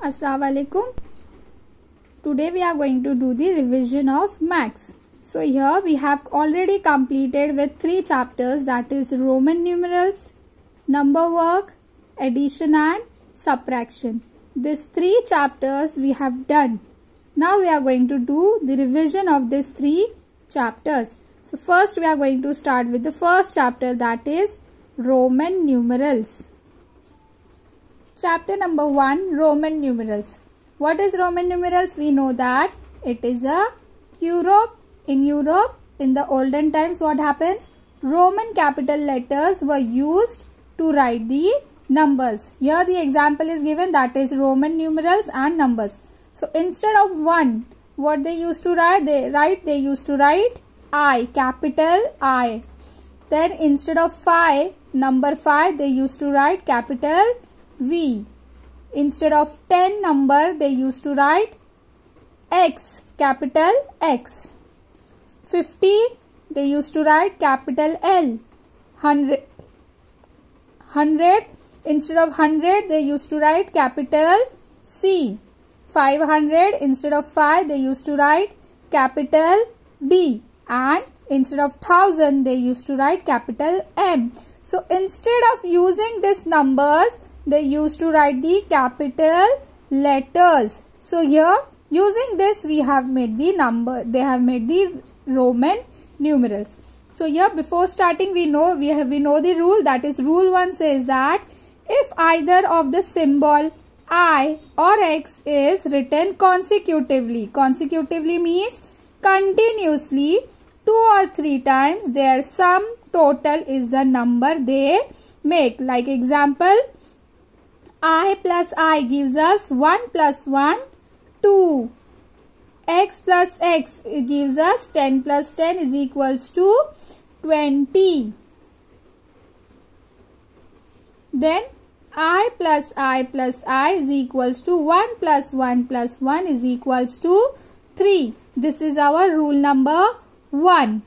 Assalamu alaikum. Today we are going to do the revision of maths. So here we have already completed with 3 chapters, that is Roman numerals, number work, addition and subtraction. These 3 chapters we have done. Now we are going to do the revision of these 3 chapters. So first we are going to start with the first chapter, that is Roman numerals. Chapter number 1, Roman numerals. What is Roman numerals? We know that it is Europe. In Europe, in the olden times, what happens? Roman capital letters were used to write the numbers. Here the example is given, that is Roman numerals and numbers. So instead of 1, what they used to write? They used to write I, capital I. Then instead of 5, number 5, they used to write capital V. Instead of 10 number, they used to write X, capital X. 50, they used to write capital L. 100, instead of 100, they used to write capital C. 500, instead of 5, they used to write capital B. And instead of 1000, they used to write capital M. So instead of using these numbers, they used to write the capital letters. So here using this we have made the number, they have made the Roman numerals. So here before starting we know the rule, that is rule 1 says that if either of the symbol I or X is written consecutively means continuously 2 or 3 times, their sum total is the number they make. Like example, I plus I gives us 1 plus 1, 2. X plus X gives us 10 plus 10 is equals to 20. Then I plus I plus I is equals to 1 plus 1 plus 1 is equals to 3. This is our rule number 1.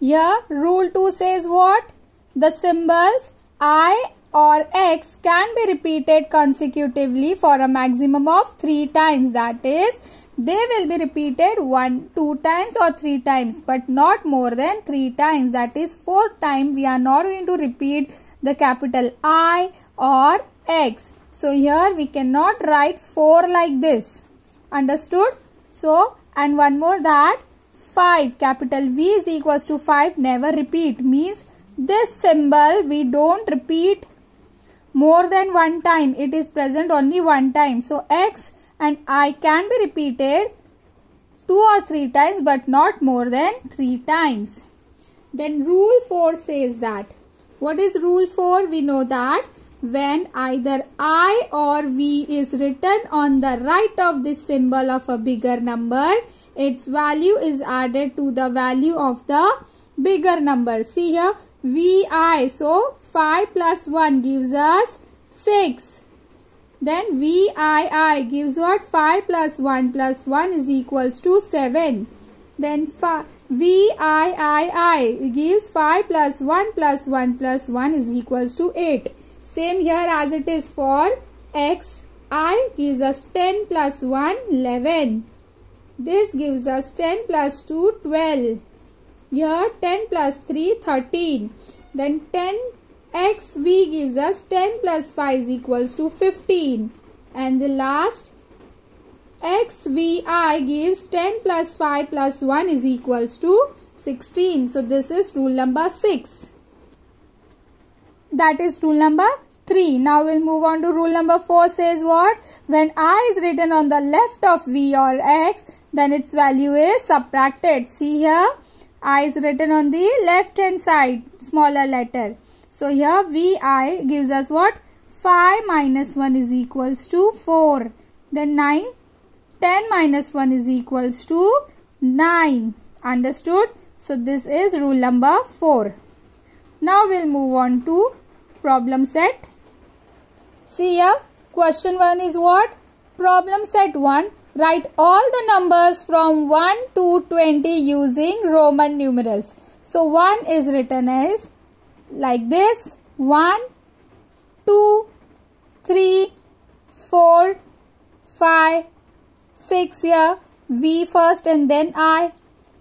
Here rule 2 says what? The symbols I or X can be repeated consecutively for a maximum of 3 times. That is, they will be repeated 1, 2 times or 3 times, but not more than 3 times. That is, 4th time we are not going to repeat the capital I or X. So here we cannot write 4 like this. Understood? So, and one more, that 5, capital V is equals to 5, never repeat, means this symbol we don't repeat more than 1 time. It is present only 1 time. So X and I can be repeated 2 or 3 times, but not more than 3 times. Then rule 4 says that. What is rule 4? We know that when either I or V is written on the right of this symbol of a bigger number, its value is added to the value of the bigger number. See here, VI. So 5 plus 1 gives us 6. Then VII gives what? 5 plus 1 plus 1 is equals to 7. Then VIII gives 5 plus 1 plus 1 plus 1 is equals to 8. Same here as it is for XI gives us 10 plus 1, 11. This gives us 10 plus 2, 12. Here 10 plus 3, 13. Then 10XV gives us 10 plus 5 is equals to 15. And the last XVI gives 10 plus 5 plus 1 is equals to 16. So this is rule number 6. That is rule number 3. Now we'll move on to rule number 4 says what? When I is written on the left of V or X, then its value is subtracted. See here, I is written on the left hand side, smaller letter. So here VI gives us what? 5 minus 1 is equals to 4. Then 9. 10 minus 1 is equals to 9. Understood? So this is rule number 4. Now we'll move on to problem set. See here, question 1 is what? Problem set 1. Write all the numbers from 1 to 20 using Roman numerals. So 1 is written as like this: 1, 2, 3, 4, 5, 6 here, V first and then I,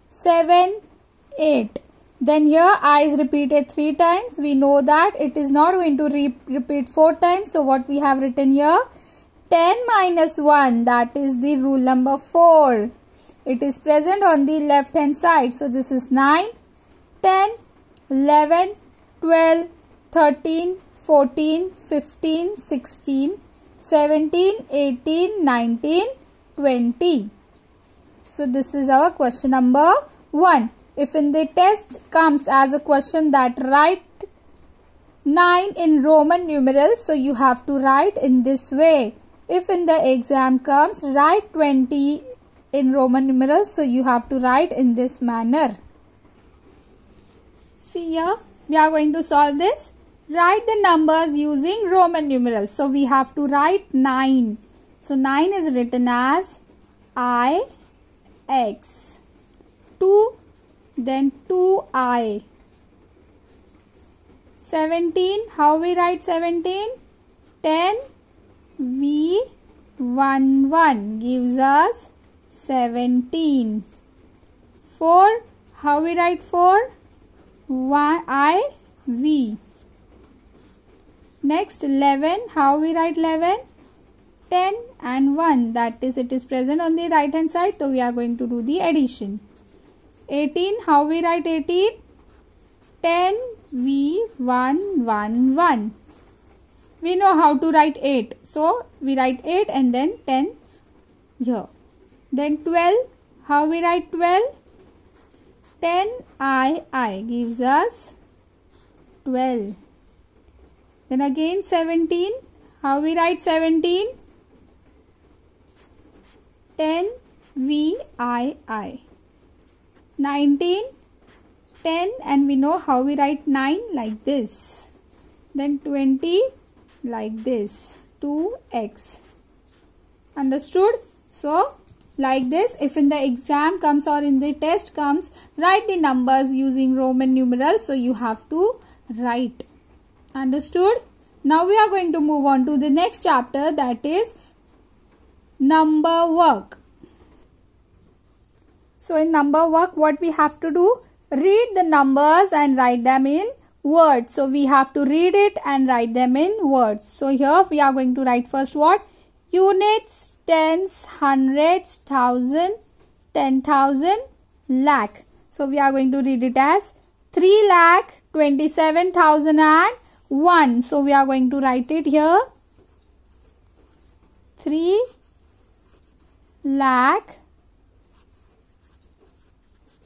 7, 8. Then here I is repeated 3 times. We know that it is not going to repeat 4 times. So what we have written here, 10 minus 1, that is the rule number 4. It is present on the left hand side. So this is 9, 10, 11, 12, 13, 14, 15, 16, 17, 18, 19, 20. So this is our question number 1. If in the test comes as a question that write 9 in Roman numerals, so you have to write in this way. If in the exam comes write 20 in Roman numerals, so you have to write in this manner. See here, we are going to solve this. Write the numbers using Roman numerals. So we have to write 9. So 9 is written as I, X. 2, then 2I. 17, how we write 17? 10, V, 1, 1 gives us 17. 4, how we write 4? 1, I, V. Next 11, how we write 11? 10 and 1, that is it is present on the right hand side, so we are going to do the addition. 18, how we write 18? 10, V, 1, 1, 1. We know how to write 8, so we write 8 and then 10 here. Then 12, how we write 12? 10, I gives us 12. Then again 17, how we write 17? 10, V, I. 19, 10 and we know how we write 9 like this. Then 20 like this, 2x. Understood? So like this, if in the exam comes or in the test comes, write the numbers using Roman numerals. So you have to write. Understood? Now we are going to move on to the next chapter, that is number work. So in number work, what we have to do? Read the numbers and write them in words. So we have to read it and write them in words. So here we are going to write first what? Units, tens, hundreds, thousand, 10,000, lakh. So we are going to read it as 3,27,001. So we are going to write it here. 3 lakh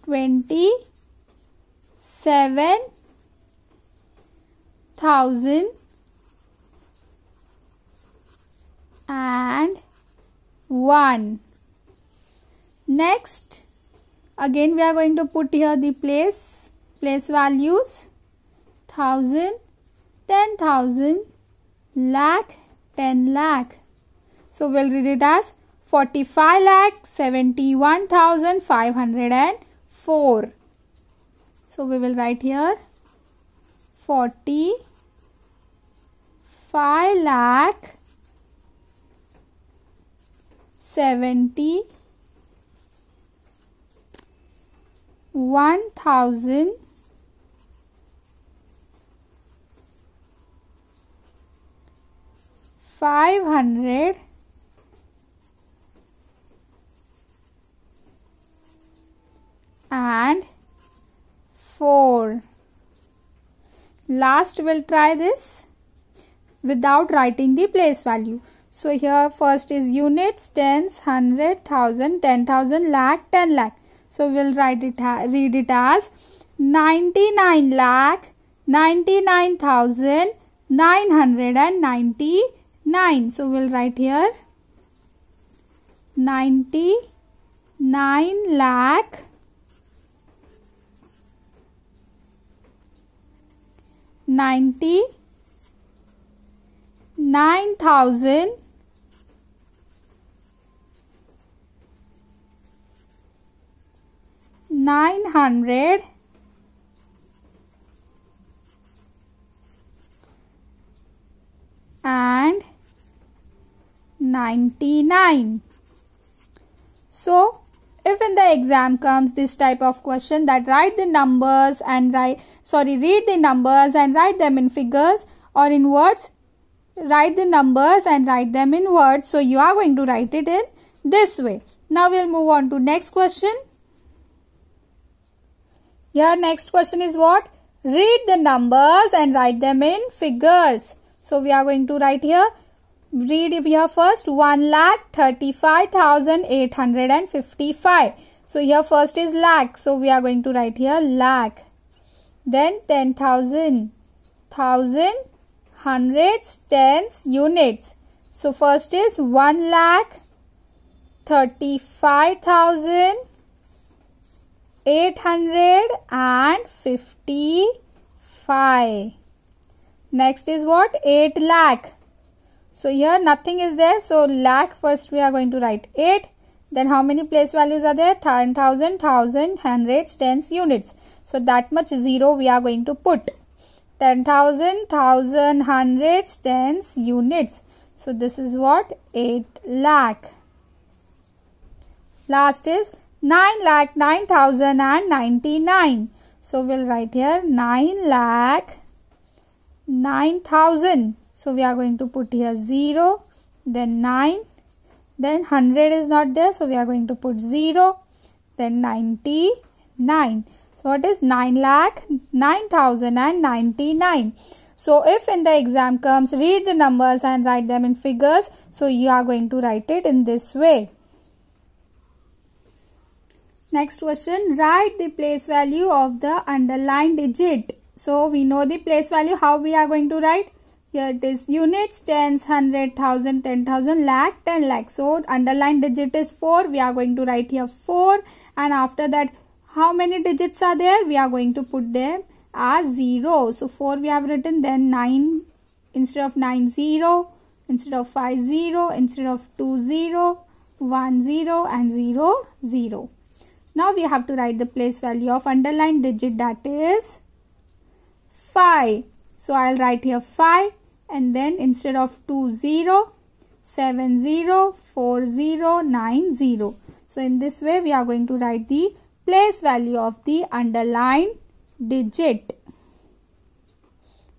27,001. Next, again we are going to put here the place values. 1,000, 10,000, lakh, 10 lakh. So we'll read it as 45,71,504. So we will write here 45 lakh 71,504. Last we'll try this without writing the place value. So here first is units, tens, 100, 1,000, 10,000, lakh, 10 lakh. So we'll read it as 99 lakh 99,999. So we'll write here 99 lakh 99,999. 99. So if in the exam comes this type of question that read the numbers and write them in figures or in words, write the numbers and write them in words. So you are going to write it in this way. Now we'll move on to next question. Here next question is what? Read the numbers and write them in figures. So we are going to write here. Read here first 1,35,855. So here first is lakh. So we are going to write here lakh. Then 10,000. Thousand, hundreds, tens, units. So first is 1,35,855. Next is what? 8 lakh. So here nothing is there. So lakh first we are going to write 8. Then how many place values are there? 10,000, thousand, hundreds, tens, units. So that much zero we are going to put. 10,000, thousand, hundreds, tens, units. So this is what? 8 lakh. Last is 9,09,099. So we'll write here 9,09,000. So we are going to put here 0, then 9, then 100 is not there. So we are going to put 0, then 99. So what is 9,09,099? So if in the exam comes, read the numbers and write them in figures. So you are going to write it in this way. Next question, write the place value of the underlined digit. So we know the place value. How we are going to write? Here it is units, tens, 100, 1,000, 10,000, lakh, 10 lakh. So underlined digit is 4. We are going to write here 4. And after that, how many digits are there? We are going to put them as 0. So 4 we have written, then 9 instead of 9, 0, instead of 5, 0, instead of 2, 0, 1, 0 and 0, 0. Now we have to write the place value of underlined digit, that is 5. So I'll write here 5 and then instead of 2, 0, 7, 0, 4, 0, 9, 0. So in this way we are going to write the place value of the underlined digit.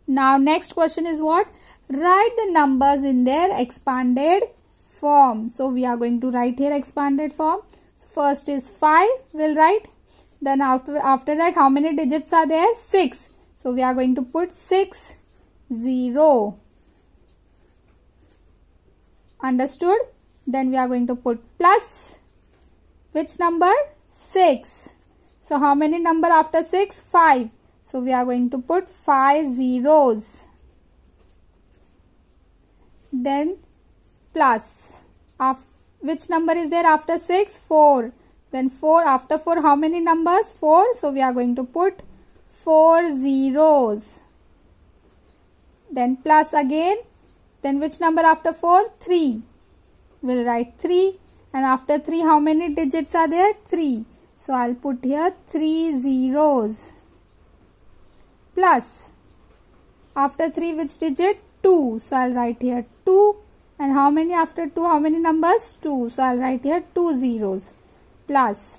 Now next question is what? Write the numbers in their expanded form. So we are going to write here expanded form. So first is 5 we'll write. Then after that how many digits are there? 6. So we are going to put 6, 0. Understood? Then we are going to put plus which number? 6. So how many number after 6? 5. So we are going to put 5 zeros. Then plus. Which number is there after 6? 4. Then 4. After 4 how many numbers? 4. So we are going to put 4 zeros. Then plus again. Then which number after 4? 3. We'll write 3. And after 3 how many digits are there? 3. So I'll put here 3 zeros. Plus. After 3 which digit? 2. So I'll write here 2. And how many after 2? How many numbers? 2. So I'll write here 2 zeros. Plus.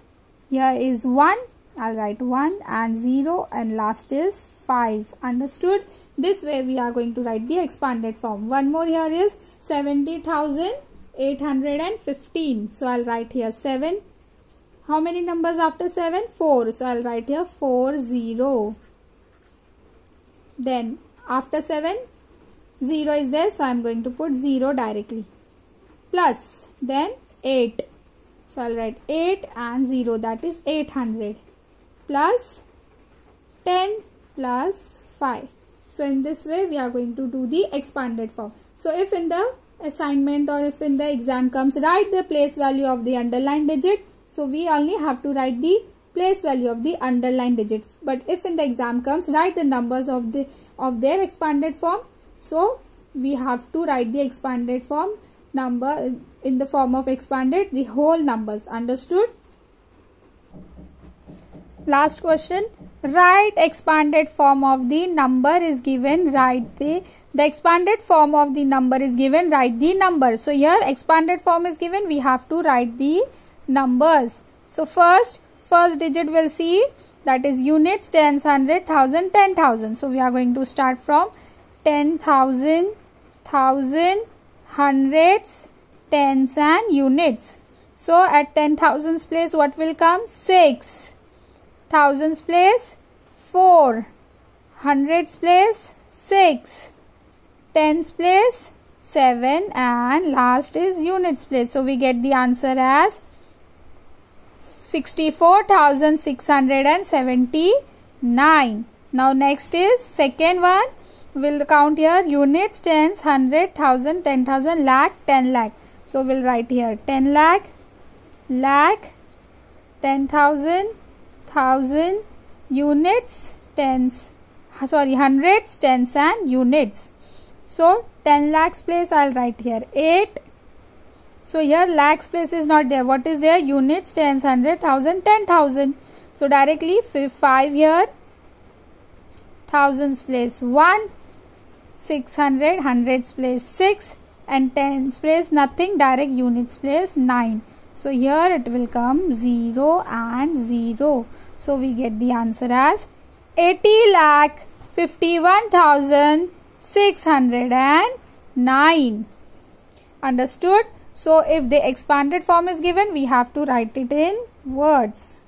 Here is 1. I'll write 1 and 0 and last is 5. Understood? This way we are going to write the expanded form. One more here is 70,815. So I'll write here 7. How many numbers after 7? 4. So I'll write here 4 0. Then after 7 0 is there. So I'm going to put 0 directly. Plus then 8. So I'll write 8 and 0, that is 800. Plus 10 plus 5. So in this way we are going to do the expanded form. So if in the assignment or if in the exam comes, write the place value of the underlined digit. So we only have to write the place value of the underlined digit. But if in the exam comes, write the numbers of their expanded form. So we have to write the expanded form number in the form of expanded, the whole numbers. Understood? Last question. Write expanded form of the number is given. Write the The expanded form of the number is given, write the number. So here expanded form is given, we have to write the numbers. So first digit we'll see, that is units, tens, hundred, thousand, 10,000. So we are going to start from 10,000, thousand, hundreds, tens and units. So at 10,000's place what will come? 6. Thousands place 4. Hundreds place 6. Tens place 7 and last is units place. So we get the answer as 64,679. Now next is second one. We'll count here units, tens, 100, 1,000, 10,000, lakh, 10 lakh. So we'll write here 10 lakh, lakh, 10,000, 1,000, units, tens, hundreds, tens and units. So 10 lakhs place I'll write here 8. So here lakhs place is not there. What is there? Units, tens, 100, 1,000, 10,000. So directly 5 here. Thousands place 1. 600, hundreds place 6. And tens place nothing. Direct units place 9. So here it will come 0 and 0. So we get the answer as 80,51,609. Understood? So if the expanded form is given, we have to write it in words.